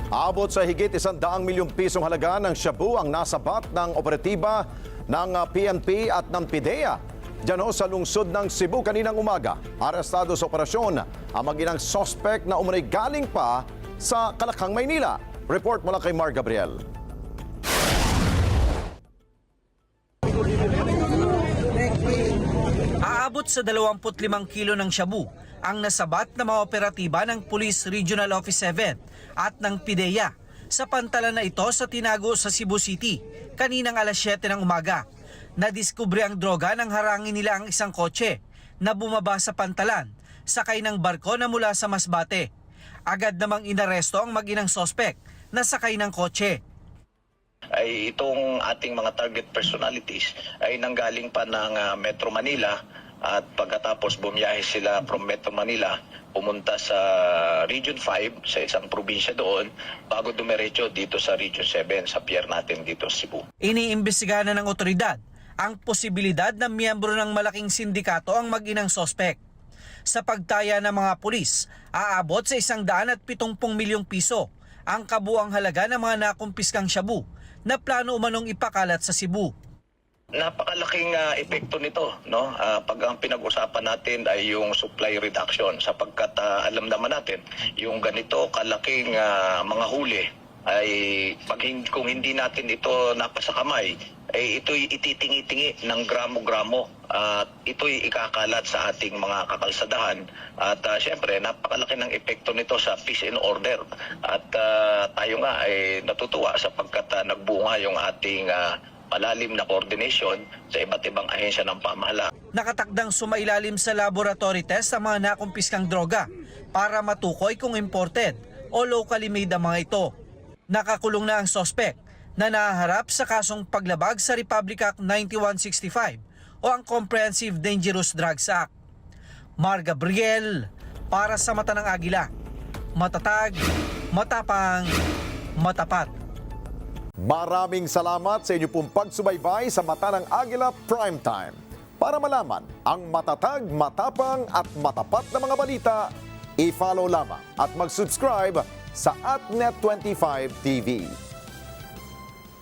Abot sa higit 100 milyong pisong halaga ng shabu ang nasabat ng operatiba ng PNP at ng PIDEA. Diyan ho sa lungsod ng Cebu kaninang umaga. Arestado sa operasyon ang mag-inang sospek na umunoy galing pa sa Kalakhang, Maynila. Report mula kay Mar Gabriel. Aabot sa 25 kilo ng shabu ang nasabat na mga operatiba ng Police Regional Office 7 at ng PIDEA sa pantalan na ito sa tinago sa Cebu City kaninang alas 7 ng umaga. Nadiskubre ang droga nang harangin nila ang isang kotse na bumaba sa pantalan sakay ng barko na mula sa Masbate. Agad namang inaresto ang mag-inang sospek na sakay ng kotse. Ay itong ating mga target personalities ay nanggaling pa ng Metro Manila at pagkatapos bumiyahe sila from Metro Manila pumunta sa Region 5 sa isang probinsya doon bago dumiretso dito sa Region 7 sa pier natin dito sa Cebu. Iniimbestigahan na ng otoridad ang posibilidad na miyembro ng malaking sindikato ang mag-inang sospek. Sa pagtaya ng mga pulis, aabot sa 170 milyong piso ang kabuang halaga ng mga nakumpiskang shabu na plano umanong ipakalat sa Cebu. Napakalaking epekto nito, no? Pag ang pinag-usapan natin ay yung supply reduction sapagkat alam naman natin yung ganito kalaking mga huli ay kung hindi natin ito napasa kamay ay ito'y ititingi-tingi ng gramo-gramo at ito'y ikakalat sa ating mga kakalsadahan at syempre napakalaki ng epekto nito sa peace and order at tayo nga ay natutuwa sapagkat nagbunga yung ating malalim na coordination sa iba't ibang ahensya ng pamahalaan. Nakatakdang sumailalim sa laboratory test ang mga nakumpiskang droga para matukoy kung imported o locally made ang mga ito. Nakakulong na ang sospek na nahaharap sa kasong paglabag sa Republic Act 9165 o ang Comprehensive Dangerous Drugs Act. Mar Gabriel, para sa Mata ng Agila. Matatag, matapang, matapat. Maraming salamat sa inyo pong pagsubaybay sa Mata ng Agila Primetime. Para malaman ang matatag, matapang at matapat na mga balita, i-follow lamang at mag-subscribe sa AtNet25 TV.